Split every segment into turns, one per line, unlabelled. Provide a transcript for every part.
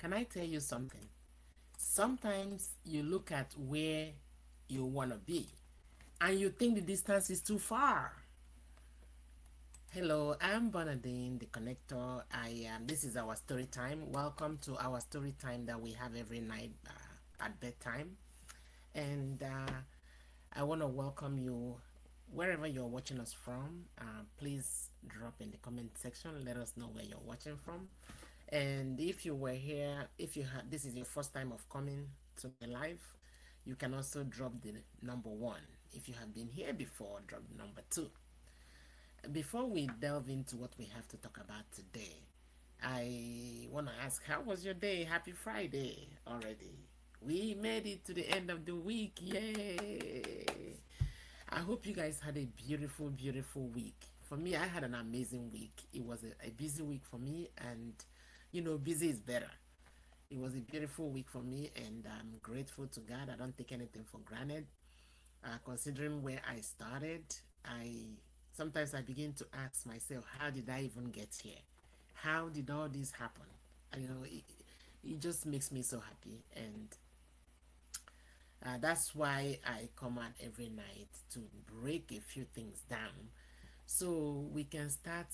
Can I tell you something? Sometimes you look at where you want to be and you think the distance is too far. Hello, I'm Bernadine, the connector. I am. This is our story time. Welcome to our story time that we have every night at bedtime. And I want to welcome you wherever you're watching us from. Please drop in the comment section. Let us know where you're watching from. And if you were here, if you had this is your first time of coming to my live, you can also drop the number 1. If you have been here before, drop the number 2. Before we delve into what we have to talk about today, I want to ask, how was your day? Happy Friday already. We made it to the end of the week. Yay! I hope you guys had a beautiful, beautiful week. For me, I had an amazing week. It was a busy week for me, and busy is better. It was a beautiful week for me, and I'm grateful to God. I don't take anything for granted. Considering where I started, I sometimes I begin to ask myself, how did I even get here? How did all this happen? And, it just makes me so happy, and that's why I come out every night to break a few things down, so we can start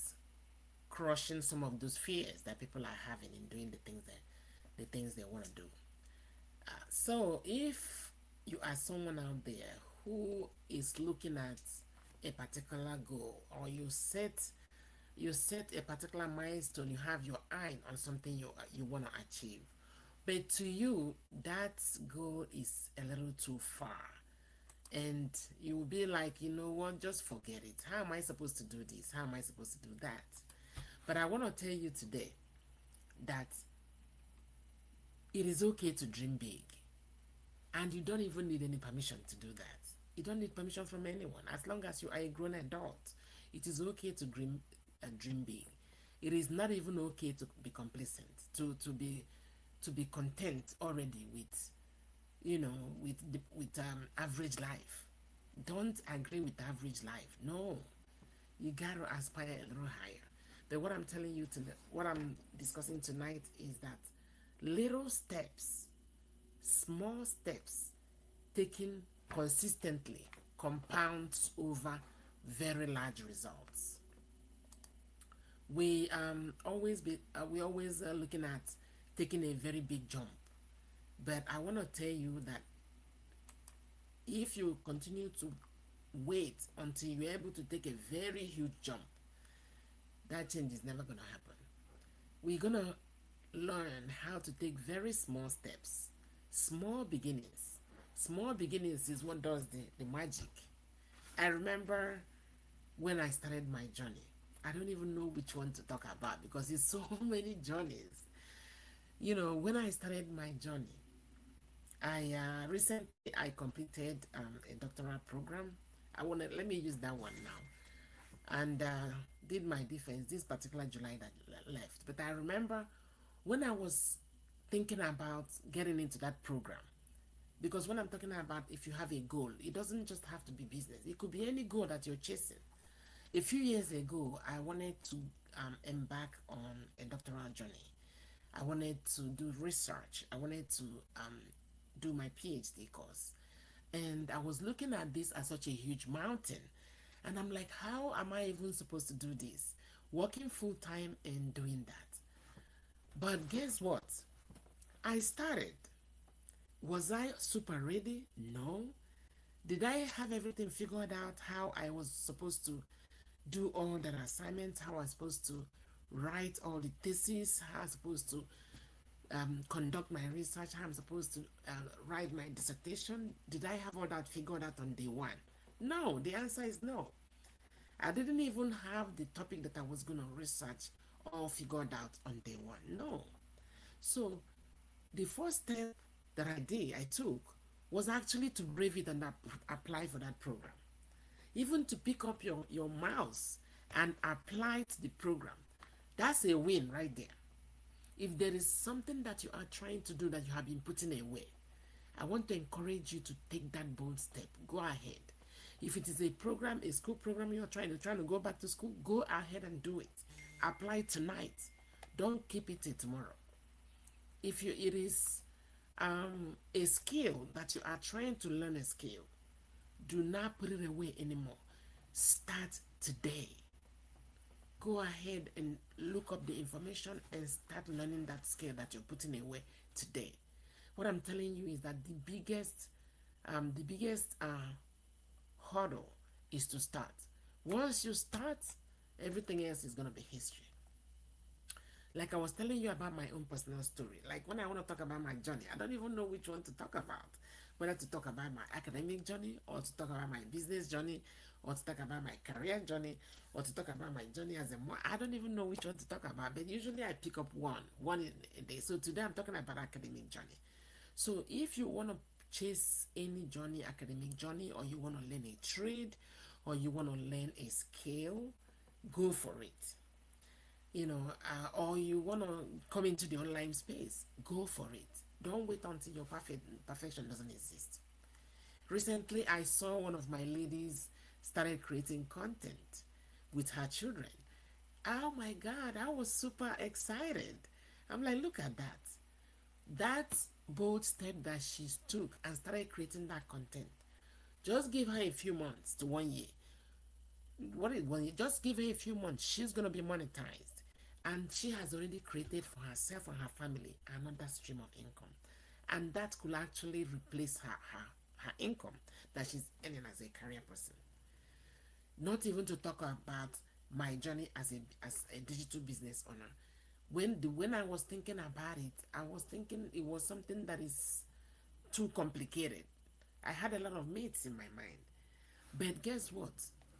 crushing some of those fears that people are having in doing the things they want to do. So if you are someone out there who is looking at a particular goal, or you set a particular milestone, you have your eye on something you want to achieve, but to you that goal is a little too far, and you will be like, you know what, just forget it. How am I supposed to do this? How am I supposed to do that? But I want to tell you today that it is okay to dream big, and you don't even need any permission to do that. You don't need permission from anyone. As long as you are a grown adult, it is okay to dream big. It is not even okay to be complacent, to be content already with average life. Don't agree with average life. No, you gotta aspire a little higher. But what I'm telling you tonight, what I'm discussing tonight, is that little steps, small steps taken consistently compounds over very large results. We always looking at taking a very big jump, but I want to tell you that if you continue to wait until you're able to take a very huge jump, that change is never going to happen. We're going to learn how to take very small steps, small beginnings. Small beginnings is what does the magic. I remember when I started my journey. I don't even know which one to talk about because it's so many journeys. When I started my journey, I recently I completed a doctoral program. Let me use that one now, and did my defense this particular July that left. But I remember when I was thinking about getting into that program, because when I'm talking about, if you have a goal, it doesn't just have to be business. It could be any goal that you're chasing. A few years ago, I wanted to embark on a doctoral journey. I wanted to do research. I wanted to do my PhD course. And I was looking at this as such a huge mountain. And I'm like, how am I even supposed to do this? Working full time and doing that. But guess what? I started. Was I super ready? No. Did I have everything figured out, how I was supposed to do all the assignments, how I was supposed to write all the thesis, how I was supposed to conduct my research, how I'm supposed to write my dissertation? Did I have all that figured out on day one? No, the answer is no. I didn't even have the topic that I was going to research all figured out on day one. No. So the first step that I took, was actually to brave it and apply for that program. Even to pick up your mouse and apply to the program. That's a win right there. If there is something that you are trying to do that you have been putting away, I want to encourage you to take that bold step. Go ahead. If it is a program, a school program you are trying to go back to school, go ahead and do it. Apply tonight. Don't keep it till tomorrow. If you it is a skill that you are trying to learn, a skill, do not put it away anymore. Start today. Go ahead and look up the information and start learning that skill that you're putting away today. What I'm telling you is that the biggest hurdle is to start. Once you start, everything else is gonna be history. Like I was telling you about my own personal story. Like when I want to talk about my journey, I don't even know which one to talk about. Whether to talk about my academic journey, or to talk about my business journey, or to talk about my career journey, or to talk about my journey as a mom. I don't even know which one to talk about. But usually I pick up one in a day. So today I'm talking about academic journey. So if you want to chase any journey, academic journey, or you want to learn a trade, or you want to learn a skill, go for it. Or you want to come into the online space, go for it. Don't wait until your perfection doesn't exist. Recently, I saw one of my ladies started creating content with her children. Oh my God, I was super excited. I'm like, look at that. That bold step that she took and started creating that content. Just give her a few months to 1 year. What is 1 year? Just give her a few months. She's going to be monetized. And she has already created for herself and her family another stream of income. And that could actually replace her income that she's earning as a career person. Not even to talk about my journey as a digital business owner. When I was thinking about it, I was thinking it was something that is too complicated. I had a lot of myths in my mind. But guess what?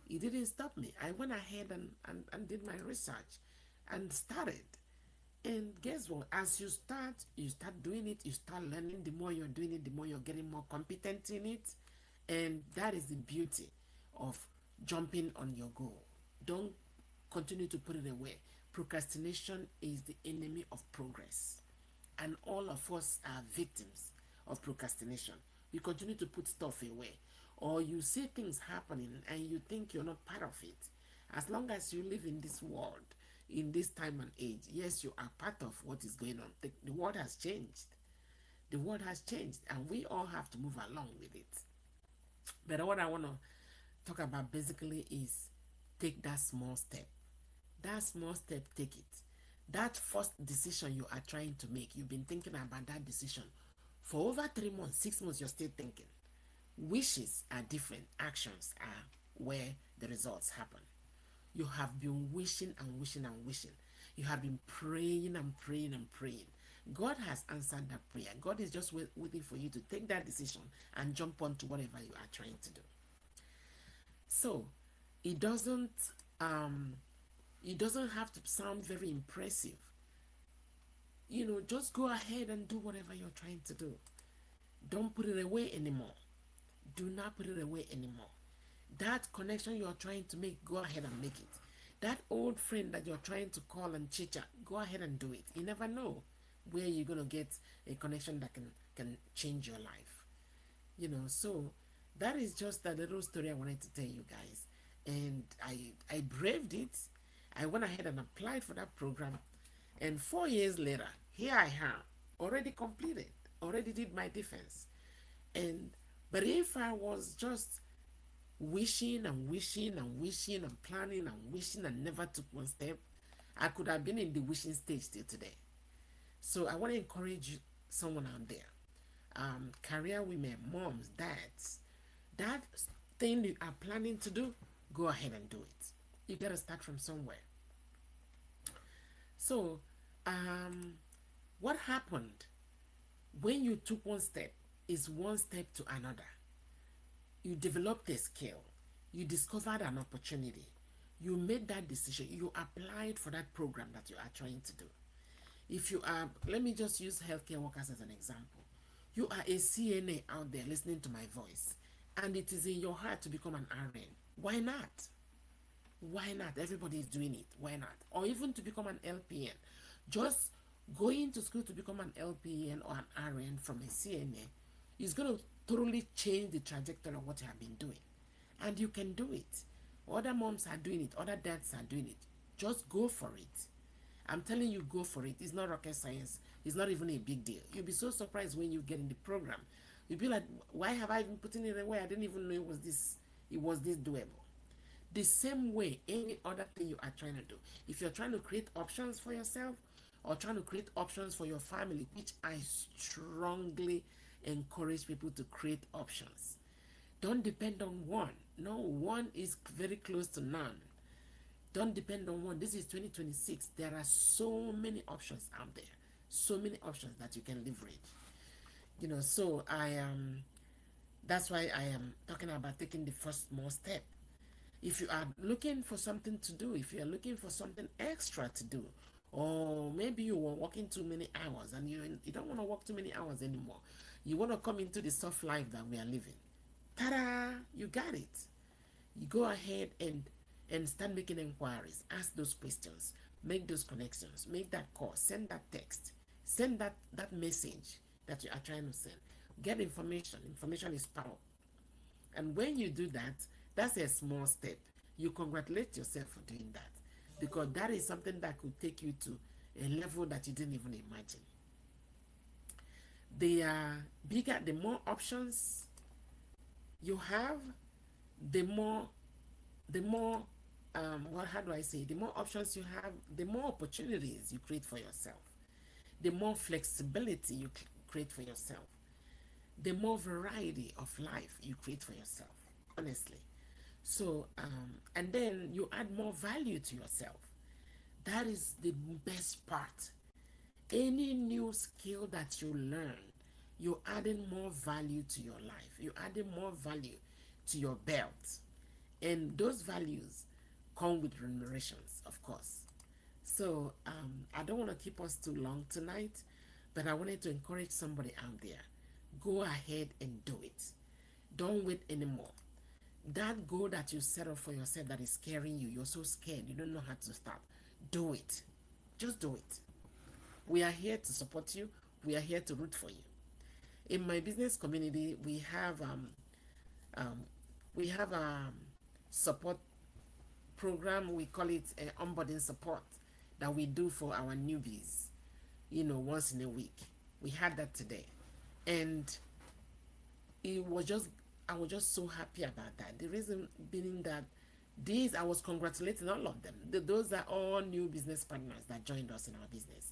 It didn't stop me. I went ahead and did my research and started. And guess what? As you start doing it, you start learning. The more you're doing it, the more you're getting more competent in it. And that is the beauty of jumping on your goal. Don't continue to put it away. Procrastination is the enemy of progress. And all of us are victims of procrastination. You continue to put stuff away, or you see things happening and you think you're not part of it. As long as you live in this world, in this time and age, yes, you are part of what is going on. The world has changed. The world has changed, and we all have to move along with it. But what I want to talk about basically is take that small step. That small step, take it. That first decision you are trying to make, you've been thinking about that decision for over 3 months, 6 months, you're still thinking. Wishes are different, actions are where the results happen. You have been wishing and wishing and wishing. You have been praying and praying and praying. God has answered that prayer. God is just waiting for you to take that decision and jump onto whatever you are trying to do. So it doesn't have to sound very impressive. Just go ahead and do whatever you're trying to do. Don't put it away anymore. Do not put it away anymore. That connection you're trying to make, go ahead and make it. That old friend that you're trying to call and chit chat, go ahead and do it. You never know where you're gonna get a connection that can change your life. So that is just a little story I wanted to tell you guys. And I braved it. I went ahead and applied for that program. And 4 years later, here I am, already completed, already did my defense. But if I was just wishing and wishing and wishing and planning and wishing and never took one step, I could have been in the wishing stage till today. So I want to encourage someone out there, career women, moms, dads, that thing you are planning to do, go ahead and do it. You got to start from somewhere. So what happened when you took one step is one step to another. You developed a skill. You discovered an opportunity. You made that decision. You applied for that program that you are trying to do. If you are, let me just use healthcare workers as an example. You are a CNA out there listening to my voice, and it is in your heart to become an RN. Why not? Why not? Everybody is doing it. Why not? Or even to become an LPN. Just going to school to become an LPN or an RN from a CNA is going to totally change the trajectory of what you have been doing. And you can do it. Other moms are doing it. Other dads are doing it. Just go for it. I'm telling you, go for it. It's not rocket science. It's not even a big deal. You'll be so surprised when you get in the program. You'll be like, why have I been putting it away? I didn't even know it was this doable. The same way any other thing you are trying to do. If you're trying to create options for yourself or trying to create options for your family, which I strongly encourage people to create options. Don't depend on one. No, one is very close to none. Don't depend on one. This is 2026. There are so many options out there. So many options that you can leverage. So I am that's why I am talking about taking the first small step. If you are looking for something to do, if you are looking for something extra to do, or maybe you were working too many hours and you don't want to work too many hours anymore, you want to come into the soft life that we are living. Ta-da! You got it. You go ahead and start making inquiries, ask those questions, make those connections, make that call, send that text, send that message that you are trying to send. Get information. Information is power. And when you do that, that's a small step. You congratulate yourself for doing that, because that is something that could take you to a level that you didn't even imagine. The bigger, the more options you have, the more what how do I say? The more options you have, the more opportunities you create for yourself, the more flexibility you create for yourself, the more variety of life you create for yourself. Honestly. So, and then you add more value to yourself. That is the best part. Any new skill that you learn, you're adding more value to your life. You're adding more value to your belt. And those values come with remunerations, of course. So, I don't want to keep us too long tonight, but I wanted to encourage somebody out there. Go ahead and do it. Don't wait anymore. That goal that you set up for yourself that is scaring you, you're so scared, you don't know how to start. Do it. Just do it. We are here to support you. We are here to root for you. In my business community, um, we have a support program. We call it onboarding support that we do for our newbies. Once in a week. We had that today, and it was just I was just so happy about that. The reason being that I was congratulating all of them. Those are all new business partners that joined us in our business.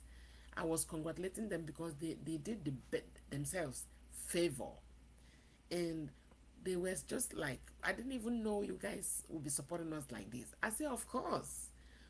I was congratulating them because they did themselves favor, and they were just like, I didn't even know you guys would be supporting us like this. I say, of course.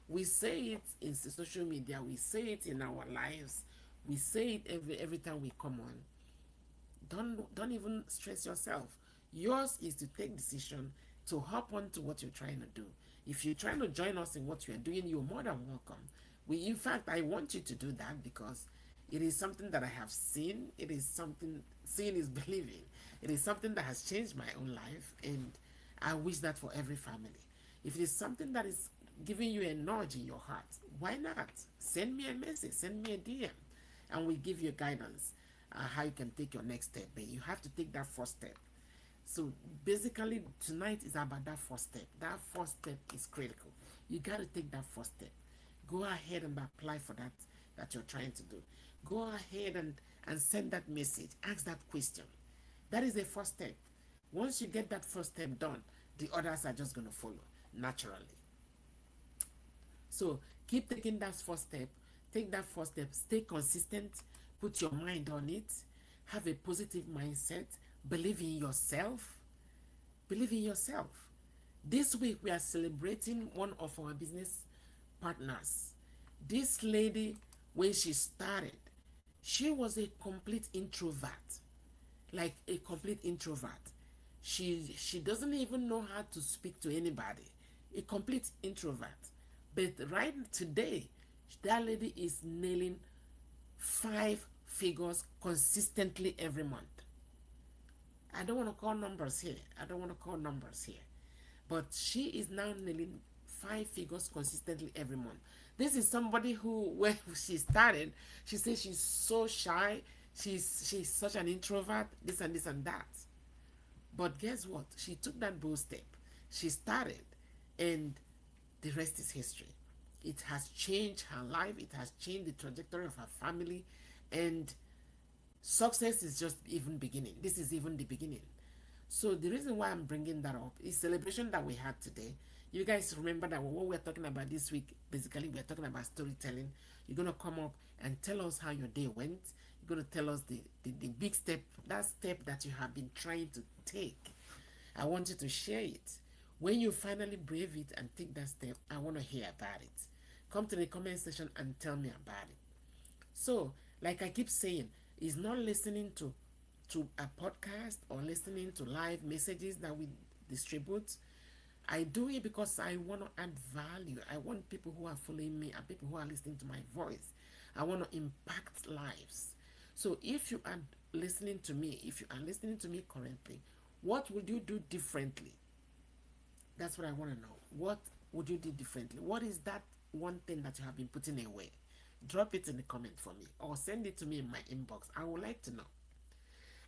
We say it in social media. We say it in our lives. We say it every time we come on. Don't even stress yourself. Yours is to take decision to hop on to what you're trying to do. If you're trying to join us in what you're doing, you're more than welcome. In fact, I want you to do that because it is something that I have seen. It is something, seeing is believing. It is something that has changed my own life, and I wish that for every family. If it is something that is giving you a nudge in your heart, why not? Send me a message, send me a DM, and we give you guidance how you can take your next step. But you have to take that first step. So basically, tonight is about that first step. That first step is critical. You got to take that first step. Go ahead and apply for that you're trying to do. Go ahead and send that message. Ask that question. That is the first step. Once you get that first step done, the others are just going to follow naturally. So keep taking that first step. Take that first step. Stay consistent. Put your mind on it. Have a positive mindset. Believe in yourself. Believe in yourself. This week we are celebrating one of our business partners. This lady, when she started, she was a complete introvert. Like a complete introvert. She doesn't even know how to speak to anybody. A complete introvert. But right today, that lady is nailing 5 figures consistently every month. I don't want to call numbers here. But she is now nailing 5 figures consistently every month. This is somebody who, when she started, she said she's so shy. She's such an introvert, this and this and that. But guess what? She took that bold step. She started, and the rest is history. It has changed her life. It has changed the trajectory of her family. And success is just even beginning. This is even the beginning. So the reason why I'm bringing that up is celebration that we had today. You guys remember that what we're talking about this week, basically we're talking about storytelling. You're going to come up and tell us how your day went. You're going to tell us the big step, that step that you have been trying to take. I want you to share it. When you finally brave it and take that step, I want to hear about it. Come to the comment section and tell me about it. So, like I keep saying, is not listening to a podcast or listening to live messages that we distribute. I do it because I want to add value. I want people who are following me and people who are listening to my voice. I want to impact lives. So if you are listening to me, if you are listening to me currently, what would you do differently? That's what I want to know. What would you do differently? What is that one thing that you have been putting away? Drop it in the comment for me or send it to me in my inbox. I would like to know.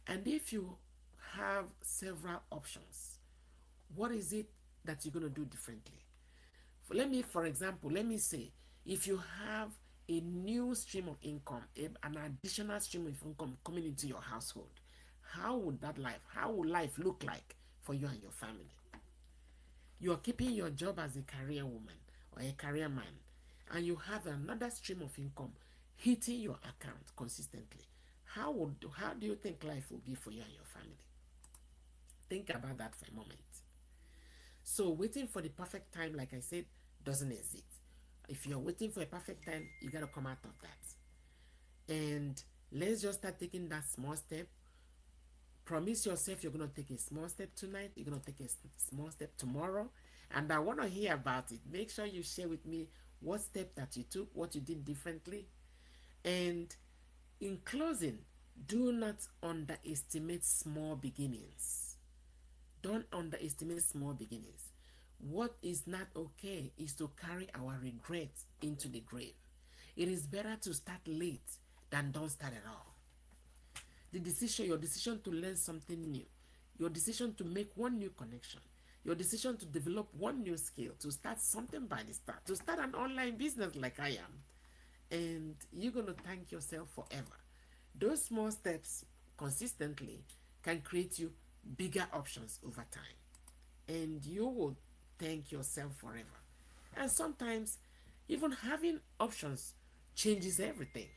And if you have several options, what is it that you're going to do differently? For example, let me say, if you have a new stream of income, an additional stream of income coming into your household, how would life look like for you and your family? You're keeping your job as a career woman or a career man, and you have another stream of income hitting your account consistently. How do you think life will be for you and your family? Think about that for a moment. So waiting for the perfect time, like I said, doesn't exist. If you're waiting for a perfect time, you got to come out of that. And let's just start taking that small step. Promise yourself you're going to take a small step tonight. You're going to take a small step tomorrow. And I want to hear about it. Make sure you share with me what step that you took, what you did differently. And in closing, do not underestimate small beginnings. Don't underestimate small beginnings. What is not okay is to carry our regrets into the grave. It is better to start late than don't start at all. Your decision to learn something new, your decision to make one new connection, your decision to develop one new skill, to start something by the start, to start an online business like I am, and you're going to thank yourself forever. Those small steps consistently can create you bigger options over time, and you will thank yourself forever. And sometimes even having options changes everything.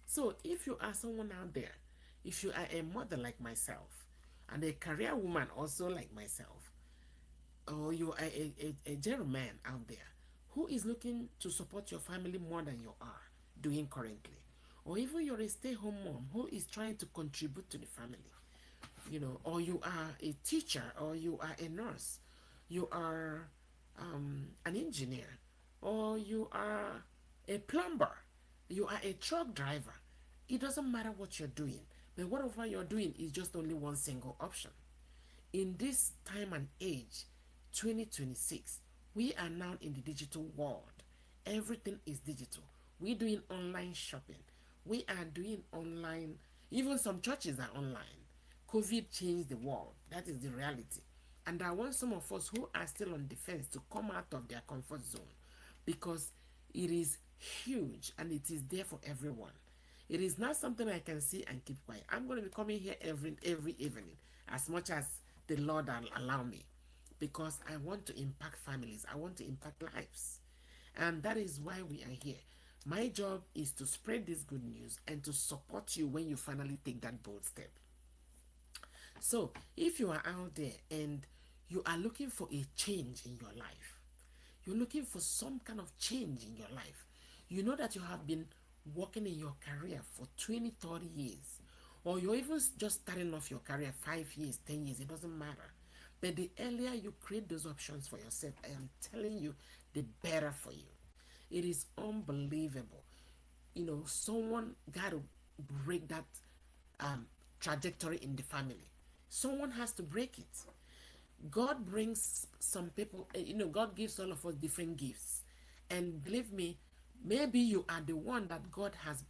So if you are someone out there, if you are a mother like myself and a career woman also like myself, or you are a gentleman out there who is looking to support your family more than you are doing currently, or even you're a stay-home mom who is trying to contribute to the family, or you are a teacher, or you are a nurse, you are an engineer, or you are a plumber, you are a truck driver. It doesn't matter what you're doing, but whatever you're doing is just only one single option. In this time and age, 2026, we are now in the digital world. Everything is digital. We're doing online shopping. We are doing online, even some churches are online. COVID changed the world. That is the reality. And I want some of us who are still on the fence to come out of their comfort zone, because it is huge and it is there for everyone. It is not something I can see and keep quiet. I'm going to be coming here every evening, as much as the Lord will allow me, because I want to impact families. I want to impact lives. And that is why we are here. My job is to spread this good news and to support you when you finally take that bold step. So if you are out there and you are looking for a change in your life, you're looking for some kind of change in your life, you know that you have been working in your career for 20, 30 years, or you're even just starting off your career 5 years, 10 years, it doesn't matter. But the earlier you create those options for yourself, I am telling you, the better for you. It is unbelievable. Someone got to break that trajectory in the family. Someone has to break it. God brings some people, God gives all of us different gifts. And believe me, maybe you are the one that God has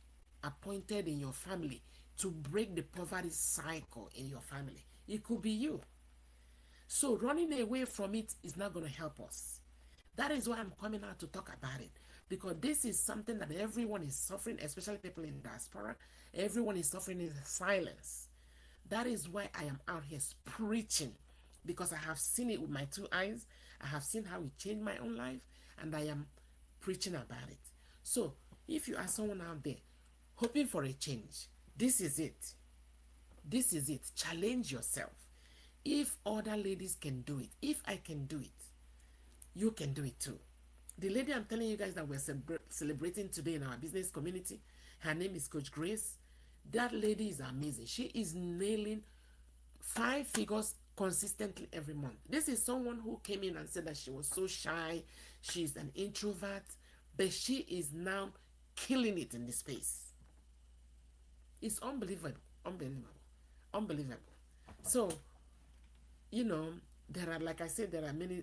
appointed in your family to break the poverty cycle in your family. It could be you. So running away from it is not going to help us. That is why I'm coming out to talk about it, because this is something that everyone is suffering, especially people in diaspora. Everyone is suffering in silence. That is why I am out here preaching, because I have seen it with my two eyes. I have seen how it changed my own life, and I am preaching about it. So, if you are someone out there hoping for a change, this is it. This is it. Challenge yourself. If other ladies can do it, if I can do it, you can do it too. The lady I'm telling you guys that we're celebrating today in our business community, her name is Coach Grace. That lady is amazing. She is nailing 5 figures consistently every month. This is someone who came in and said that she was so shy, she's an introvert, but she is now killing it in this space. It's unbelievable, unbelievable, unbelievable. So, you know, there are, like I said, there are many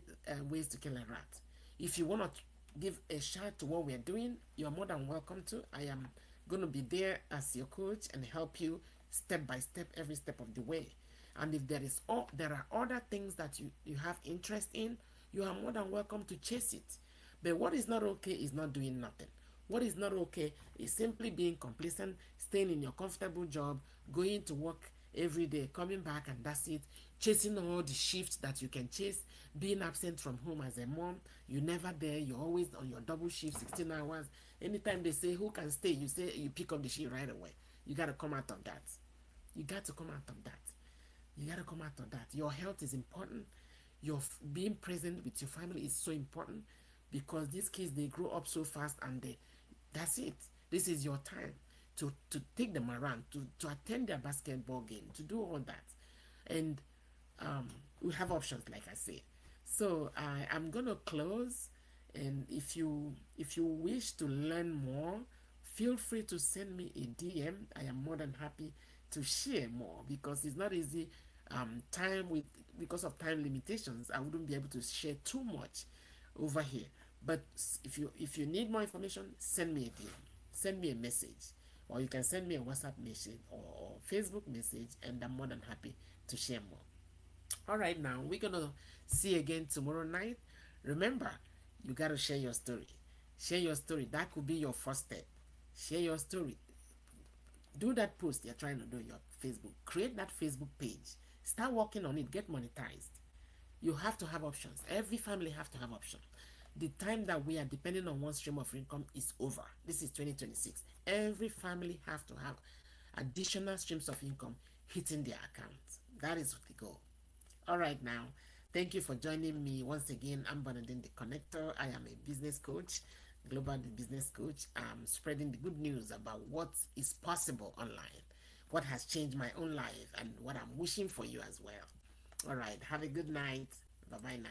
ways to kill a rat. If you want to give a shot to what we're doing, you're more than welcome to. I am going to be there as your coach and help you step by step, every step of the way. And if there are other things that you have interest in, you are more than welcome to chase it. But what is not okay is not doing nothing. What is not okay is simply being complacent, staying in your comfortable job, going to work every day, coming back, and that's it. Chasing all the shifts that you can chase, being absent from home as a mom, you're never there, you're always on your double shift, 16 hours. Anytime they say who can stay, you say you pick up the shift right away. You got to come out of that. You got to come out of that. You got to come out of that. Your health is important. Your being present with your family is so important, because these kids, they grow up so fast, and that's it. This is your time to take them around, to attend their basketball game, to do all that. And we have options, like I said. So I'm gonna close, and if you wish to learn more, feel free to send me a DM. I am more than happy to share more, because it's not easy. Time with Because of time limitations, I wouldn't be able to share too much over here. But if you need more information, send me a DM, send me a message, or you can send me a WhatsApp message or Facebook message, and I'm more than happy to share more. All right, now we're gonna see again tomorrow night. Remember, you gotta share your story. Share your story. That could be your first step. Share your story. Do that post you're trying to do on your Facebook. Create that Facebook page. Start working on it. Get monetized. You have to have options. Every family have to have options. The time that we are depending on one stream of income is over. This is 2026. Every family have to have additional streams of income hitting their accounts. That is the goal. All right, now, thank you for joining me once again. I'm Bernardine the Connector. I am a business coach, global business coach. I'm spreading the good news about what is possible online, what has changed my own life, and what I'm wishing for you as well. All right, have a good night. Bye bye now.